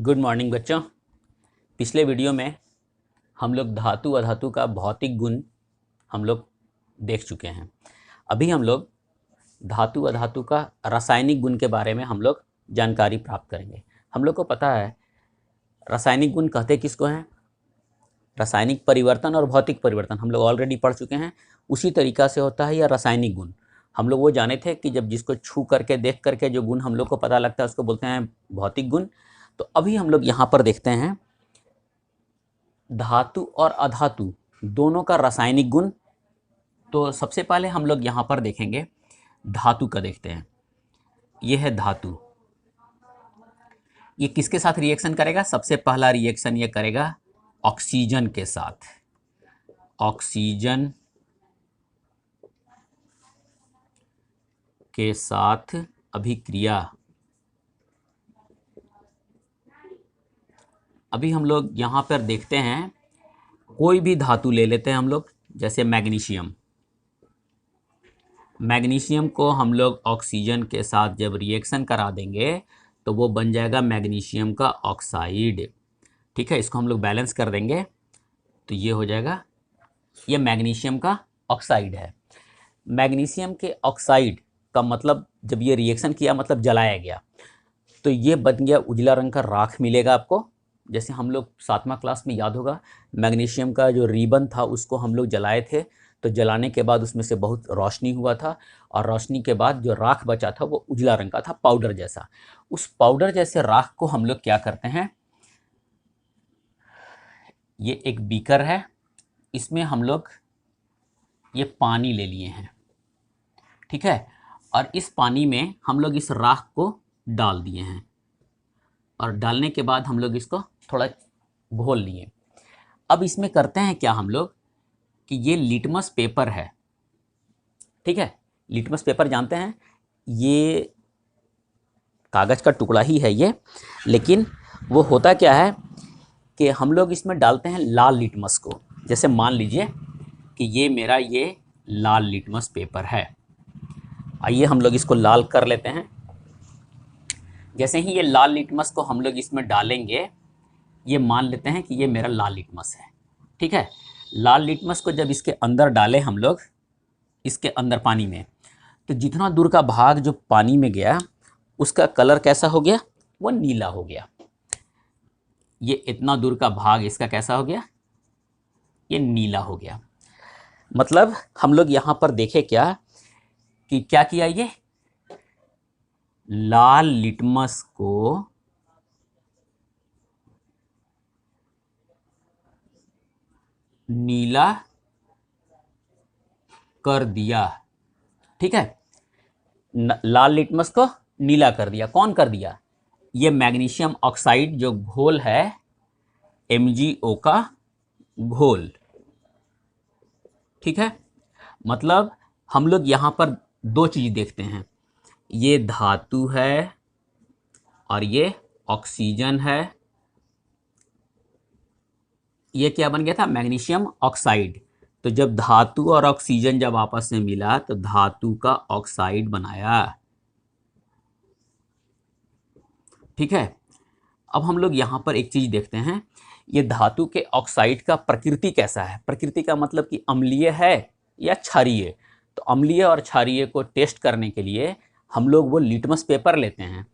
Good morning बच्चों। पिछले video में हम लोग धातु अधातु का भौतिक गुण हम लोग देख चुके हैं। अभी हम लोग धातु अधातु का रासायनिक गुण के बारे में हम लोग जानकारी प्राप्त करेंगे। हम लोग को पता है रासायनिक गुण कहते किसको हैं। रासायनिक परिवर्तन और भौतिक परिवर्तन हम लोग ऑलरेडी पढ़ चुके हैं। उसी तरीक़ा से होता है यह रासायनिक गुण। हम लोग वो जाने थे कि जब जिसको छू करके देख करके जो गुण हम लोग को पता लगता है उसको बोलते हैं भौतिक गुण। तो अभी हम लोग यहाँ पर देखते हैं धातु और अधातु दोनों का रासायनिक गुण। तो सबसे पहले हम लोग यहाँ पर देखेंगे धातु का, देखते हैं। यह है धातु, ये किसके साथ रिएक्शन करेगा? सबसे पहला रिएक्शन ये करेगा ऑक्सीजन के साथ। ऑक्सीजन के साथ अभिक्रिया। अभी हम लोग यहाँ पर देखते हैं, कोई भी धातु ले लेते हैं हम लोग, जैसे मैग्नीशियम। मैग्नीशियम को हम लोग ऑक्सीजन के साथ जब रिएक्शन करा देंगे तो वो बन जाएगा मैग्नीशियम का ऑक्साइड। ठीक है, इसको हम लोग बैलेंस कर देंगे तो ये हो जाएगा, ये मैग्नीशियम का ऑक्साइड है। मैग्नीशियम के ऑक्साइड का मतलब जब ये रिएक्शन किया मतलब जलाया गया तो ये बन गया उजला रंग का राख मिलेगा आपको। जैसे हम लोग 7वां क्लास में याद होगा, मैग्नीशियम का जो रिबन था उसको हम लोग जलाए थे, तो जलाने के बाद उसमें से बहुत रोशनी हुआ था और रोशनी के बाद जो राख बचा था वो उजला रंग का था, पाउडर जैसा। उस पाउडर जैसे राख को हम लोग क्या करते हैं, ये एक बीकर है, इसमें हम लोग ये पानी ले लिए हैं। ठीक है, और इस पानी में हम लोग इस राख को डाल दिए हैं और डालने के बाद हम लोग इसको थोड़ा घोल लिए। अब इसमें करते हैं क्या हम लोग कि ये लिटमस पेपर है। ठीक है, लिटमस पेपर जानते हैं, ये कागज़ का टुकड़ा ही है ये, लेकिन वो होता क्या है कि हम लोग इसमें डालते हैं लाल लिटमस को। जैसे मान लीजिए कि ये मेरा ये लाल लिटमस पेपर है। आइए हम लोग इसको लाल कर लेते हैं। जैसे ही ये लाल लिटमस को हम लोग इसमें डालेंगे, ये मान लेते हैं कि ये मेरा लाल लिटमस है। ठीक है, लाल लिटमस को जब इसके अंदर डालें हम लोग, इसके अंदर पानी में, तो जितना दूर का भाग जो पानी में गया उसका कलर कैसा हो गया? वो नीला हो गया। ये इतना दूर का भाग इसका कैसा हो गया? ये नीला हो गया। मतलब हम लोग यहाँ पर देखें क्या कि क्या किया, ये लाल लिटमस को नीला कर दिया। ठीक है, लाल लिटमस को नीला कर दिया। कौन कर दिया? ये मैग्नीशियम ऑक्साइड जो घोल है, MgO का घोल। ठीक है, मतलब हम लोग यहाँ पर दो चीज़ देखते हैं, ये धातु है और ये ऑक्सीजन है। ये क्या बन गया था? Magnesium oxide. तो जब धातु और ऑक्सीजन जब आपस में मिला तो धातु का ऑक्साइड बनाया। ठीक है, अब हम लोग यहाँ पर एक चीज़ देखते हैं, ये धातु के ऑक्साइड का प्रकृति कैसा है। प्रकृति का मतलब कि अम्लीय है या क्षारीय। तो अम्लीय और क्षारीय को टेस्ट करने के लिए हम लोग वो लिटमस पेपर लेते हैं।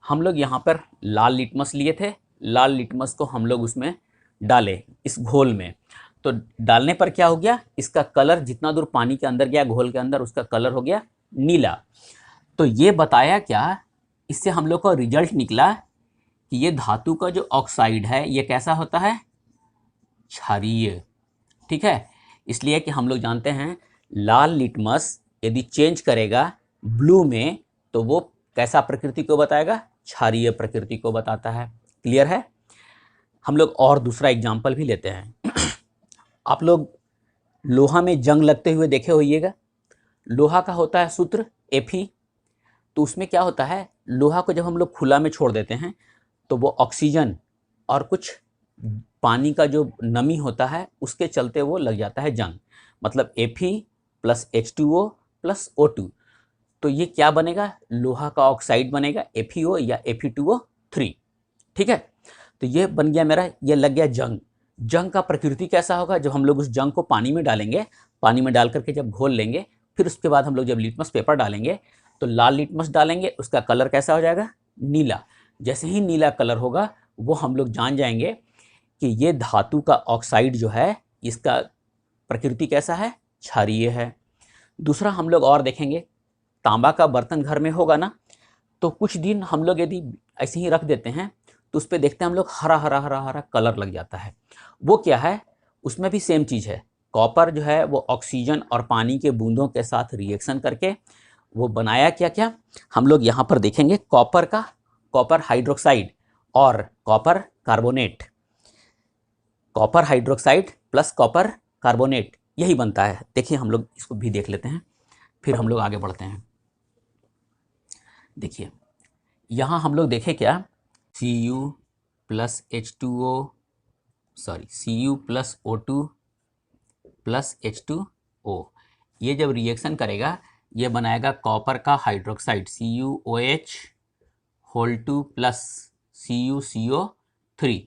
हम लोग यहाँ पर लाल लिटमस लिए थे, लाल लिटमस को हम लोग उसमें डाले इस घोल में। तो डालने पर क्या हो गया, इसका कलर जितना दूर पानी के अंदर गया घोल के अंदर, उसका कलर हो गया नीला। तो ये बताया क्या, इससे हम लोग को रिजल्ट निकला कि ये धातु का जो ऑक्साइड है ये कैसा होता है? क्षारीय। ठीक है, इसलिए कि हम लोग जानते हैं लाल लिटमस यदि चेंज करेगा ब्लू में तो वो कैसा प्रकृति को बताएगा? क्षारीय प्रकृति को बताता है। क्लियर है? हम लोग और दूसरा एग्जाम्पल भी लेते हैं। आप लोग लोहा में जंग लगते हुए देखे होइएगा। लोहा का होता है सूत्र Fe। तो उसमें क्या होता है, लोहा को जब हम लोग खुला में छोड़ देते हैं तो वो ऑक्सीजन और कुछ पानी का जो नमी होता है उसके चलते वो लग जाता है जंग। मतलब Fe + H2O + O2। तो ये क्या बनेगा? लोहा का ऑक्साइड बनेगा, FeO या Fe2O3। ठीक है, तो ये बन गया मेरा, ये लग गया जंग। जंग का प्रकृति कैसा होगा, जब हम लोग उस जंग को पानी में डालेंगे, पानी में डाल करके जब घोल लेंगे, फिर उसके बाद हम लोग जब लिटमस पेपर डालेंगे तो लाल लिटमस डालेंगे, उसका कलर कैसा हो जाएगा, नीला। जैसे ही नीला कलर होगा वो हम लोग जान जाएंगे कि ये धातु का ऑक्साइड जो है इसका प्रकृति कैसा है, क्षारीय है। दूसरा हम लोग और देखेंगे, तांबा का बर्तन घर में होगा ना, तो कुछ दिन हम लोग यदि ऐसे ही रख देते हैं तो उस पर देखते हैं हम लोग हरा हरा हरा हरा कलर लग जाता है। वो क्या है, उसमें भी सेम चीज़ है। कॉपर जो है वो ऑक्सीजन और पानी के बूंदों के साथ रिएक्शन करके वो बनाया क्या क्या, हम लोग यहाँ पर देखेंगे कॉपर का, कॉपर हाइड्रोक्साइड और copper carbonate, copper hydroxide plus copper carbonate यही बनता है। देखिए हम लोग इसको भी देख लेते हैं, फिर हम लोग आगे बढ़ते हैं। देखिए यहाँ हम लोग देखें क्या, Cu plus H2O, sorry Cu plus O2 plus H2O, ये जब रिएक्शन करेगा ये बनाएगा कॉपर का hydroxide CuOH whole 2 plus CuCO3।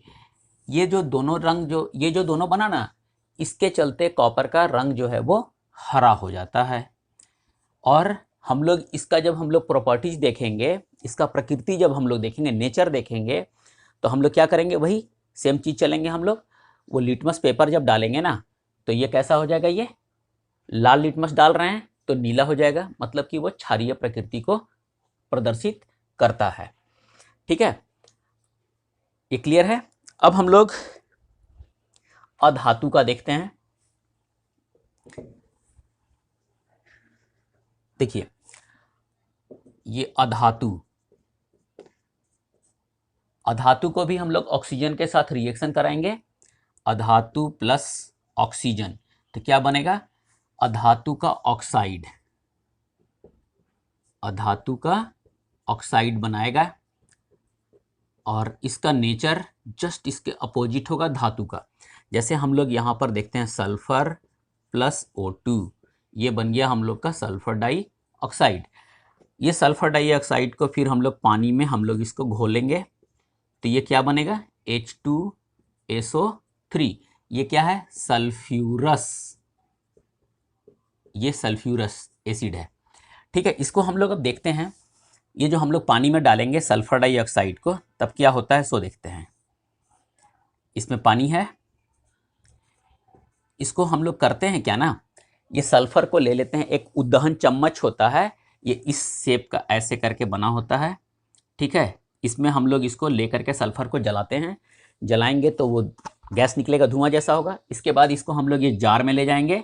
ये जो दोनों रंग ये जो दोनों बना ना, इसके चलते कॉपर का रंग जो है वो हरा हो जाता है। और हम लोग इसका जब हम लोग प्रॉपर्टीज देखेंगे, इसका प्रकृति जब हम लोग देखेंगे, नेचर देखेंगे, तो हम लोग क्या करेंगे, वही सेम चीज़ चलेंगे हम लोग। वो लिटमस पेपर जब डालेंगे ना तो ये कैसा हो जाएगा, ये लाल लिटमस डाल रहे हैं तो नीला हो जाएगा, मतलब कि वो क्षारीय प्रकृति को प्रदर्शित करता है। ठीक है, ये क्लियर है। अब हम लोग अधातु का देखते हैं। देखिए ये अधातु, अधातु को भी हम लोग ऑक्सीजन के साथ रिएक्शन कराएंगे, अधातु प्लस ऑक्सीजन, तो क्या बनेगा, अधातु का ऑक्साइड, अधातु का ऑक्साइड बनाएगा। और इसका नेचर जस्ट इसके अपोजिट होगा धातु का। जैसे हम लोग यहाँ पर देखते हैं सल्फर प्लस O2, ये बन गया हम लोग का सल्फर डाइऑक्साइड। ये सल्फर डाइऑक्साइड को फिर हम लोग पानी में हम लोग इसको घोलेंगे तो ये क्या बनेगा, H2SO3। ये क्या है, सल्फ्यूरस, ये सल्फ्यूरस एसिड है। ठीक है, इसको हम लोग अब देखते हैं। ये जो हम लोग पानी में डालेंगे सल्फर डाइऑक्साइड को, तब क्या होता है सो देखते हैं। इसमें पानी है, इसको हम लोग करते हैं क्या ना, ये सल्फर को ले लेते हैं, एक उद्दहन चम्मच होता है, ये इस शेप का ऐसे करके बना होता है। ठीक है, इसमें हम लोग इसको लेकर के सल्फर को जलाते हैं, जलाएंगे तो वो गैस निकलेगा, धुआं जैसा होगा। इसके बाद इसको हम लोग ये जार में ले जाएंगे,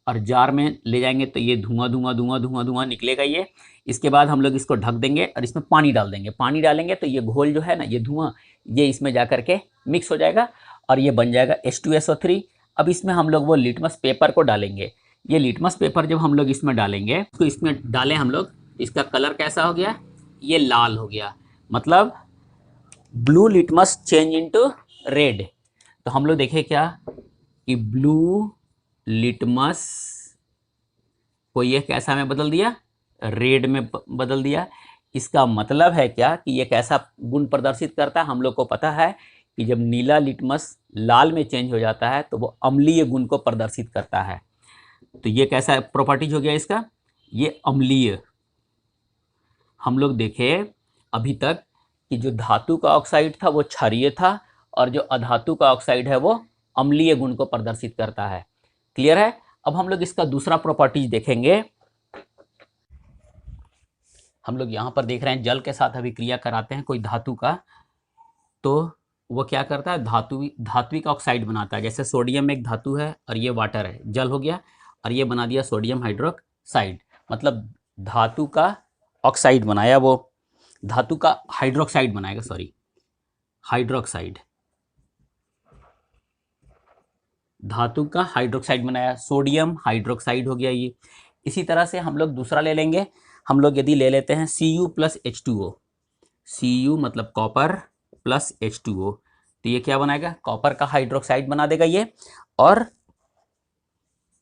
और जार में ले जाएंगे तो ये धुआं धुआं धुआं धुआं धुआं निकलेगा ये। इसके बाद हम लोग इसको ढक देंगे और इसमें पानी डाल देंगे, पानी डालेंगे तो ये घोल जो है ना, ये धुआं ये इसमें जा करके मिक्स हो जाएगा और ये बन जाएगा H2SO3। अब इसमें हम लोग वो लिटमस पेपर को डालेंगे। ये लिटमस पेपर जब हम लोग इसमें डालेंगे तो इसमें डालें हम लोग, इसका कलर कैसा हो गया, ये लाल हो गया, मतलब blue litmus change into red. तो हम लोग देखें क्या कि ब्लू लिटमस को ये कैसा में बदल दिया, रेड में बदल दिया। इसका मतलब है क्या कि ये कैसा गुण प्रदर्शित करता है, हम लोग को पता है कि जब नीला लिटमस लाल में चेंज हो जाता है तो वो अम्लीय गुण को प्रदर्शित करता है। तो ये कैसा प्रॉपर्टीज हो गया इसका, ये अम्लीय। हम लोग देखें अभी तक कि जो धातु का ऑक्साइड था वो क्षारीय था और जो अधातु का ऑक्साइड है वो अम्लीय गुण को प्रदर्शित करता है। क्लियर है। अब हम लोग इसका दूसरा प्रॉपर्टीज देखेंगे। हम लोग यहाँ पर देख रहे हैं जल के साथ अभिक्रिया कराते हैं कोई धातु का, तो वो क्या करता है, धात्विक ऑक्साइड बनाता है। जैसे सोडियम एक धातु है और ये वाटर है, जल हो गया और ये बना दिया सोडियम हाइड्रोक्साइड, मतलब धातु का ऑक्साइड बनाया, वो धातु का हाइड्रोक्साइड बनाएगा, सॉरी हाइड्रोक्साइड, धातु का हाइड्रोक्साइड बनाया, सोडियम हाइड्रोक्साइड हो गया ये। इसी तरह से हम लोग दूसरा ले लेंगे। हम लोग यदि ले लेते हैं Cu प्लस H2O, Cu मतलब कॉपर प्लस H2O, तो ये क्या बनाएगा, कॉपर का हाइड्रोक्साइड बना देगा ये। और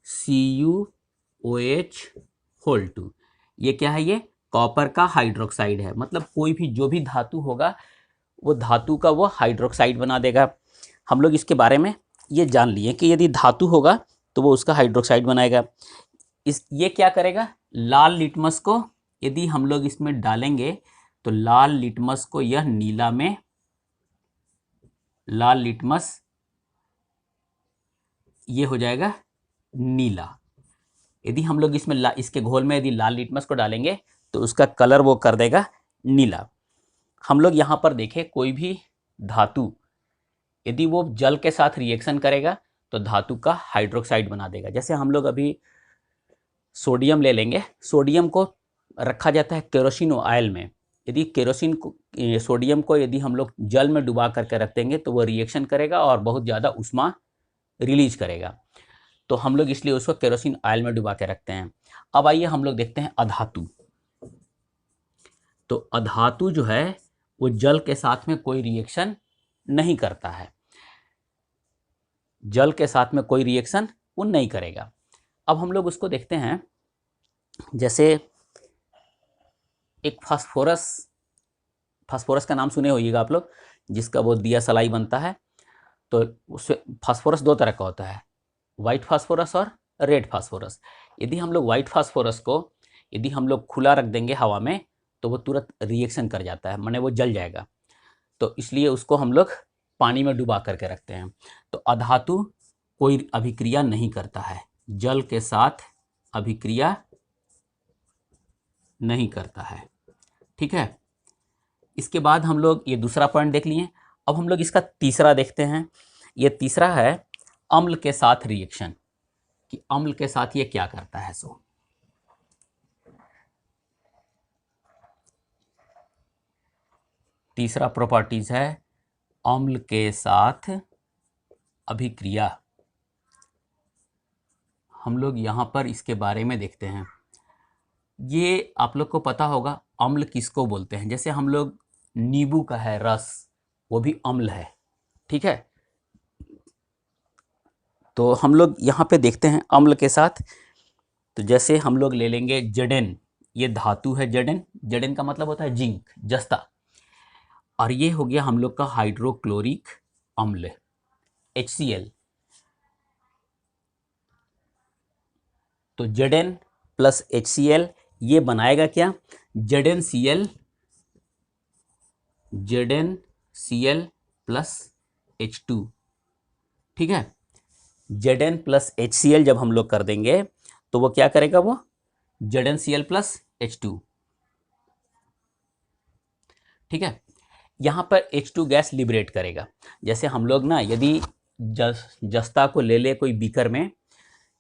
CuOH होल 2, ये क्या है, ये कॉपर का हाइड्रोक्साइड है। मतलब कोई भी जो भी धातु होगा वो धातु का वो हाइड्रोक्साइड बना देगा। हम लोग इसके बारे में ये जान लिए कि यदि धातु होगा तो वो उसका हाइड्रोक्साइड बनाएगा। ये क्या करेगा, लाल लिटमस को यदि हम लोग इसमें डालेंगे तो लाल लिटमस को यह नीला में, लाल लिटमस ये हो जाएगा नीला। यदि हम लोग इसमें इसके घोल में यदि लाल लिटमस को डालेंगे तो उसका कलर वो कर देगा नीला। हम लोग यहाँ पर देखें, कोई भी धातु यदि वो जल के साथ रिएक्शन करेगा तो धातु का हाइड्रोक्साइड बना देगा। जैसे हम लोग अभी सोडियम ले लेंगे, सोडियम को रखा जाता है केरोसिन ऑयल में। यदि केरोसिन को, सोडियम को यदि हम लोग जल में डुबा करके रख देंगे तो वो रिएक्शन करेगा और बहुत ज़्यादा ऊष्मा रिलीज करेगा। तो हम लोग इसलिए उसको केरोसिन ऑयल में डुबा के रखते हैं। अब आइए हम लोग देखते हैं अधातु। तो अधातु जो है वो जल के साथ में कोई रिएक्शन नहीं करता है, जल के साथ में कोई रिएक्शन वो नहीं करेगा। अब हम लोग उसको देखते हैं, जैसे एक फास्फोरस, फास्फोरस का नाम सुने होइएगा आप लोग, जिसका वो दिया सलाई बनता है। तो उससे फास्फोरस दो तरह का होता है, वाइट फास्फोरस और रेड फास्फोरस। यदि हम लोग वाइट फास्फोरस को यदि हम लोग खुला रख देंगे हवा में तो वो तुरंत रिएक्शन कर जाता है, माने वो जल जाएगा। तो इसलिए उसको हम लोग पानी में डुबा करके रखते हैं। तो अधातु कोई अभिक्रिया नहीं करता है, जल के साथ अभिक्रिया नहीं करता है। ठीक है, इसके बाद हम लोग ये दूसरा पॉइंट देख लिए। अब हम लोग इसका तीसरा देखते हैं। ये तीसरा है अम्ल के साथ रिएक्शन, कि अम्ल के साथ ये क्या करता है। सो तीसरा प्रॉपर्टीज है अम्ल के साथ अभिक्रिया। हम लोग यहाँ पर इसके बारे में देखते हैं। ये आप लोग को पता होगा अम्ल किसको बोलते हैं। जैसे हम लोग नींबू का है रस, वो भी अम्ल है। ठीक है, तो हम लोग यहाँ पे देखते हैं अम्ल के साथ। तो जैसे हम लोग ले लेंगे जडेन, ये धातु है जडेन, जडेन का मतलब होता है जिंक, जस्ता। और ये हो गया हम लोग का हाइड्रोक्लोरिक अम्ल HCl। तो Zn प्लस HCl ये बनाएगा क्या, ZnCl, ZnCl प्लस H2। ठीक है, Zn प्लस HCl जब हम लोग कर देंगे तो वो क्या करेगा, वो ZnCl प्लस H2। ठीक है, यहाँ पर H2 गैस लिबरेट करेगा। जैसे हम लोग ना यदि जस्ता को ले ले कोई बीकर में,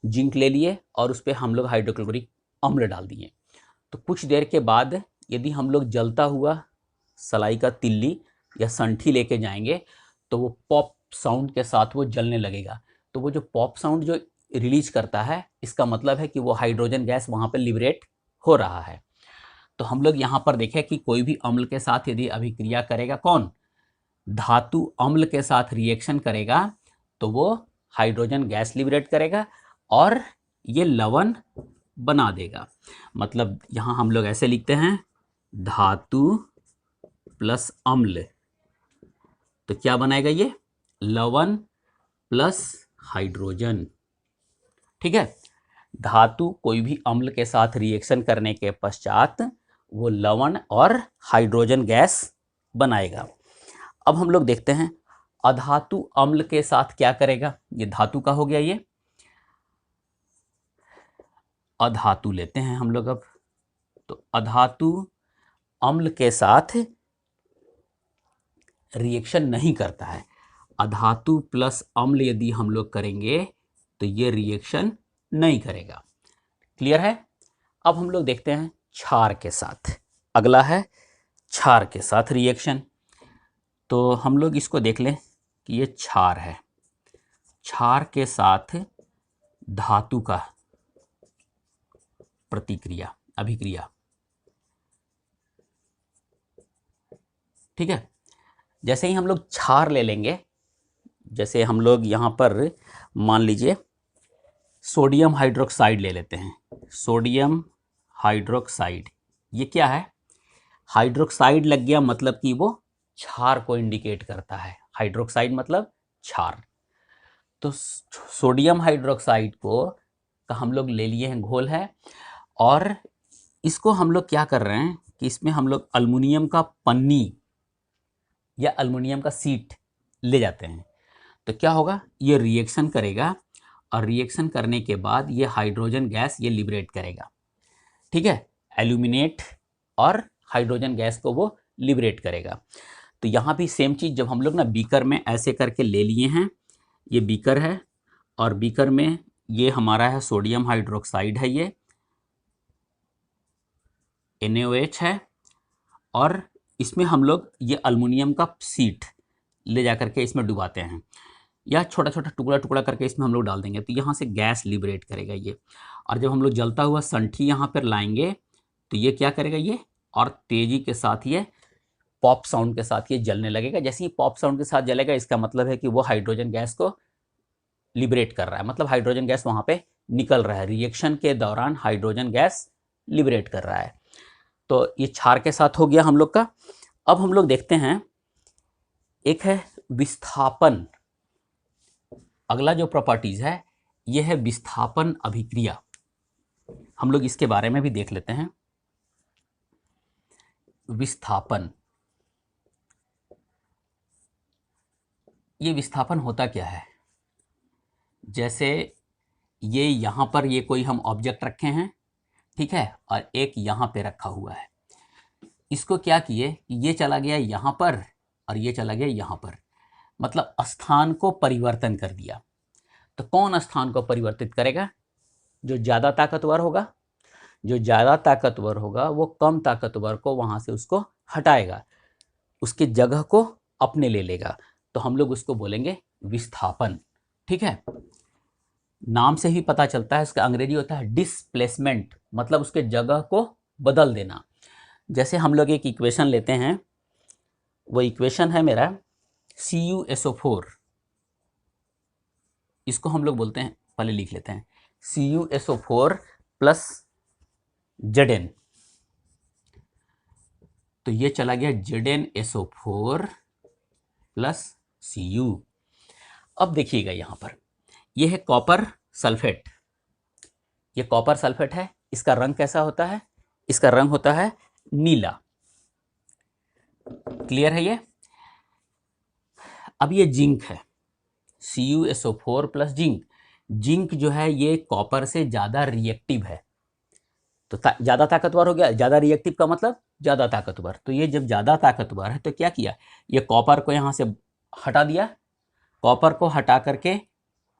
जिंक ले लिए और उस पर हम लोग हाइड्रोक्लोरिक अम्ल डाल दिए, तो कुछ देर के बाद यदि हम लोग जलता हुआ सलाई का तिल्ली या संठी लेके जाएंगे तो वो पॉप साउंड के साथ वो जलने लगेगा। तो वो जो पॉप साउंड जो रिलीज करता है, इसका मतलब है कि वो हाइड्रोजन गैस वहाँ पर लिबरेट हो रहा है। तो हम लोग यहाँ पर देखें कि कोई भी अम्ल के साथ यदि अभिक्रिया करेगा, कौन, धातु अम्ल के साथ रिएक्शन करेगा तो वो हाइड्रोजन गैस लिबरेट करेगा और ये लवण बना देगा। मतलब यहाँ हम लोग ऐसे लिखते हैं धातु प्लस अम्ल, तो क्या बनाएगा, ये लवण प्लस हाइड्रोजन। ठीक है, धातु कोई भी अम्ल के साथ रिएक्शन करने के पश्चात वो लवण और हाइड्रोजन गैस बनाएगा। अब हम लोग देखते हैं अधातु अम्ल के साथ क्या करेगा। ये धातु का हो गया, ये अधातु लेते हैं हम लोग अब। तो अधातु अम्ल के साथ रिएक्शन नहीं करता है। अधातु प्लस अम्ल यदि हम लोग करेंगे तो ये रिएक्शन नहीं करेगा। क्लियर है। अब हम लोग देखते हैं क्षार के साथ। अगला है क्षार के साथ रिएक्शन। तो हम लोग इसको देख लें कि ये क्षार है। क्षार के साथ धातु का प्रतिक्रिया, अभिक्रिया। ठीक है, जैसे ही हम लोग क्षार ले लेंगे, जैसे हम लोग यहाँ पर मान लीजिए सोडियम हाइड्रोक्साइड ले लेते हैं। सोडियम हाइड्रोक्साइड ये क्या है, हाइड्रोक्साइड लग गया, मतलब कि वो क्षार को इंडिकेट करता है। हाइड्रोक्साइड मतलब क्षार। तो सोडियम हाइड्रोक्साइड को का हम लोग ले लिए हैं, घोल है, और इसको हम लोग क्या कर रहे हैं कि इसमें हम लोग अल्युमिनियम का पन्नी या अल्युमिनियम का सीट ले जाते हैं। तो क्या होगा, ये रिएक्शन करेगा और रिएक्शन करने के बाद ये हाइड्रोजन गैस ये लिबरेट करेगा। ठीक है, एल्यूमिनेट और हाइड्रोजन गैस को वो लिबरेट करेगा। तो यहाँ भी सेम चीज़, जब हम लोग ना बीकर में ऐसे करके ले लिए हैं, ये बीकर है और बीकर में ये हमारा है सोडियम हाइड्रोक्साइड है, ये NaOH है, और इसमें हम लोग ये अल्युमिनियम का सीट ले जा करके इसमें डुबाते हैं, या छोटा छोटा टुकड़ा टुकड़ा करके इसमें हम लोग डाल देंगे, तो यहाँ से गैस लिबरेट करेगा ये। और जब हम लोग जलता हुआ संठी यहाँ पर लाएंगे तो ये क्या करेगा ये, और तेज़ी के साथ ये पॉप साउंड के साथ ये जलने लगेगा। जैसे ही पॉप साउंड के साथ जलेगा, इसका मतलब है कि वो हाइड्रोजन गैस को लिबरेट कर रहा है, मतलब हाइड्रोजन गैस वहाँ पे निकल रहा है, रिएक्शन के दौरान हाइड्रोजन गैस लिबरेट कर रहा है। तो ये क्षार के साथ हो गया हम लोग का। अब हम लोग देखते हैं, एक है विस्थापन। अगला जो प्रॉपर्टीज है ये है विस्थापन अभिक्रिया। हम लोग इसके बारे में भी देख लेते हैं। विस्थापन, ये विस्थापन होता क्या है, जैसे ये यहाँ पर ये कोई हम ऑब्जेक्ट रखे हैं, ठीक है, और एक यहाँ पे रखा हुआ है। इसको क्या किए, ये चला गया यहाँ पर और ये चला गया यहाँ पर, मतलब स्थान को परिवर्तन कर दिया। तो कौन स्थान को परिवर्तित करेगा, जो ज़्यादा ताकतवर होगा। जो ज़्यादा ताकतवर होगा वो कम ताकतवर को वहाँ से उसको हटाएगा, उसकी जगह को अपने ले लेगा। तो हम लोग उसको बोलेंगे विस्थापन। ठीक है, नाम से ही पता चलता है, इसका अंग्रेजी होता है डिस्प्लेसमेंट, मतलब उसके जगह को बदल देना। जैसे हम लोग एक इक्वेशन लेते हैं, वो इक्वेशन है मेरा CuSO4, इसको हम लोग बोलते हैं, पहले लिख लेते हैं, CuSO4 प्लस Zn। तो ये चला गया ZnSO4 प्लस Cu। अब देखिएगा यहाँ पर ये है कॉपर सल्फेट, ये कॉपर सल्फेट है। इसका रंग कैसा होता है, इसका रंग होता है नीला। क्लियर है ये। अब ये जिंक है, CuSO4 प्लस जिंक। जिंक जो है ये कॉपर से ज़्यादा रिएक्टिव है, तो ज़्यादा ताकतवर हो गया। ज़्यादा रिएक्टिव का मतलब ज़्यादा ताकतवर। तो ये जब ज़्यादा ताकतवर है तो क्या किया, ये कॉपर को यहाँ से हटा दिया, कॉपर को हटा करके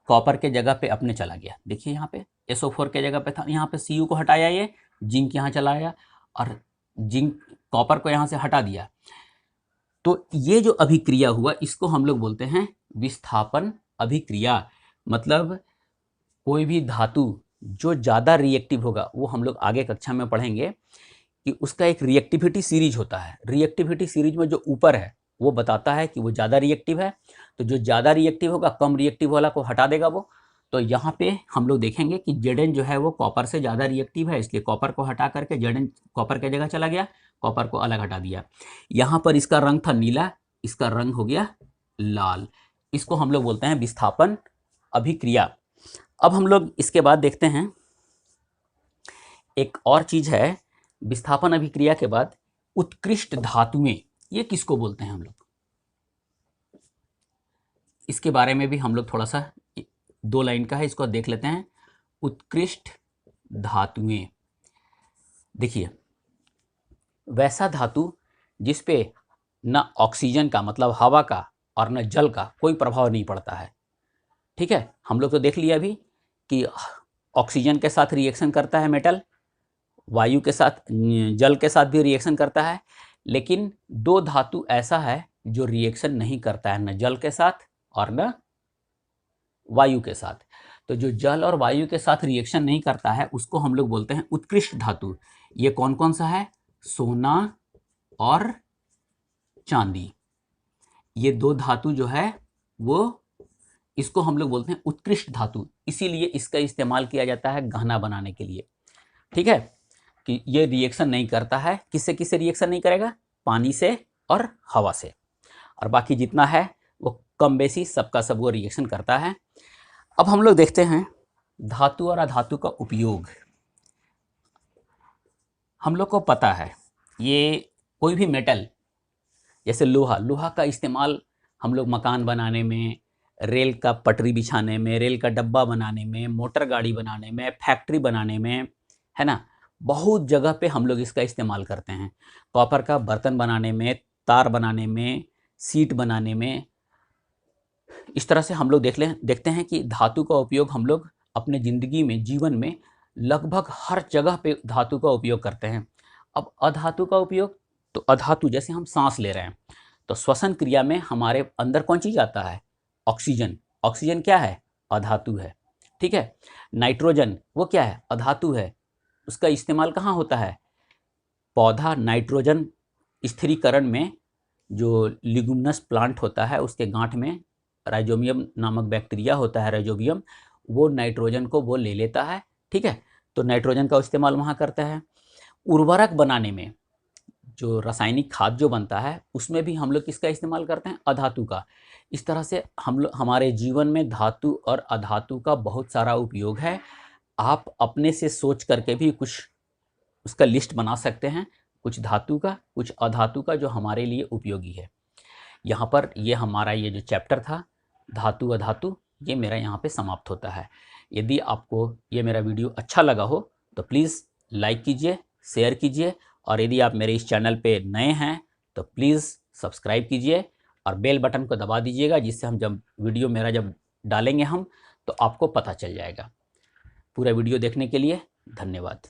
कॉपर के जगह पे अपने चला गया। देखिए यहाँ पे SO4 के जगह पे था, यहाँ पे Cu को हटाया, ये जिंक यहाँ चला आया और जिंक कॉपर को यहाँ से हटा दिया। तो ये जो अभिक्रिया हुआ इसको हम लोग बोलते हैं विस्थापन अभिक्रिया। मतलब कोई भी धातु जो ज़्यादा रिएक्टिव होगा, वो हम लोग आगे कक्षा में पढ़ेंगे कि उसका एक रिएक्टिविटी सीरीज होता है। रिएक्टिविटी सीरीज में जो ऊपर है वो बताता है कि वो ज़्यादा रिएक्टिव है, तो जो ज़्यादा रिएक्टिव होगा कम रिएक्टिव वाला को हटा देगा वो। तो यहाँ पे हम लोग देखेंगे कि Zn जो है वो कॉपर से ज़्यादा रिएक्टिव है, इसलिए कॉपर को हटा करके Zn कॉपर के जगह चला गया, कॉपर को अलग हटा दिया। यहाँ पर इसका रंग था नीला, इसका रंग हो गया लाल। इसको हम लोग बोलते हैं विस्थापन अभिक्रिया। अब हम लोग इसके बाद देखते हैं एक और चीज़ है, विस्थापन अभिक्रिया के बाद उत्कृष्ट धातुएं, ये किसको बोलते हैं हम लोग, इसके बारे में भी हम लोग थोड़ा सा 2 लाइन का है, इसको देख लेते हैं। उत्कृष्ट धातुएं, देखिए वैसा धातु जिस पे न ऑक्सीजन का मतलब हवा का और न जल का कोई प्रभाव नहीं पड़ता है। ठीक है, हम लोग तो देख लिया अभी कि ऑक्सीजन के साथ रिएक्शन करता है मेटल, वायु के साथ, जल के साथ भी रिएक्शन करता है, लेकिन 2 धातु ऐसा है जो रिएक्शन नहीं करता है, न जल के साथ और न वायु के साथ। तो जो जल और वायु के साथ रिएक्शन नहीं करता है उसको हम लोग बोलते हैं उत्कृष्ट धातु। ये कौन कौन सा है, सोना और चांदी। ये 2 धातु जो है वो, इसको हम लोग बोलते हैं उत्कृष्ट धातु, इसीलिए इसका इस्तेमाल किया जाता है गहना बनाने के लिए। ठीक है, कि ये रिएक्शन नहीं करता है, किससे किससे रिएक्शन नहीं करेगा, पानी से और हवा से। और बाकी जितना है वो कम बेसी सबका सब वो रिएक्शन करता है। अब हम लोग देखते हैं धातु और अधातु का उपयोग। हम लोग को पता है ये कोई भी मेटल, जैसे लोहा, लोहा का इस्तेमाल हम लोग मकान बनाने में, रेल का पटरी बिछाने में, रेल का डब्बा बनाने में, मोटर गाड़ी बनाने में, फैक्ट्री बनाने में, है ना, बहुत जगह पे हम लोग इसका इस्तेमाल करते हैं। कॉपर का बर्तन बनाने में, तार बनाने में, सीट बनाने में। इस तरह से हम लोग देखते हैं कि धातु का उपयोग हम लोग अपने ज़िंदगी में, जीवन में लगभग हर जगह पे धातु का उपयोग करते हैं। अब अधातु का उपयोग, तो अधातु जैसे हम सांस ले रहे हैं तो श्वसन क्रिया में हमारे अंदर कौन चीज़ आता है? ऑक्सीजन। ऑक्सीजन क्या है? अधातु है। ठीक है। नाइट्रोजन वो क्या है? अधातु है। उसका इस्तेमाल कहाँ होता है? पौधा नाइट्रोजन स्थिरीकरण में, जो लिगुमिनस प्लांट होता है उसके गांठ में राइजोबियम नामक बैक्टीरिया होता है, राइजोबियम, वो नाइट्रोजन को वो ले लेता है। ठीक है। तो नाइट्रोजन का इस्तेमाल वहाँ करता है। उर्वरक बनाने में, जो रासायनिक खाद जो बनता है उसमें भी हम लोग किसका इस्तेमाल करते हैं? अधातु का। इस तरह से हम लोग, हमारे जीवन में धातु और अधातु का बहुत सारा उपयोग है। आप अपने से सोच करके भी कुछ उसका लिस्ट बना सकते हैं, कुछ धातु का, कुछ अधातु का, जो हमारे लिए उपयोगी है। यहाँ पर ये हमारा ये जो चैप्टर था धातु अधातु, ये मेरा यहाँ पे समाप्त होता है। यदि आपको ये मेरा वीडियो अच्छा लगा हो तो प्लीज़ लाइक कीजिए, शेयर कीजिए, और यदि आप मेरे इस चैनल पे नए हैं तो प्लीज़ सब्सक्राइब कीजिए और बेल बटन को दबा दीजिएगा, जिससे हम जब वीडियो मेरा जब डालेंगे हम तो आपको पता चल जाएगा। पूरा वीडियो देखने के लिए धन्यवाद।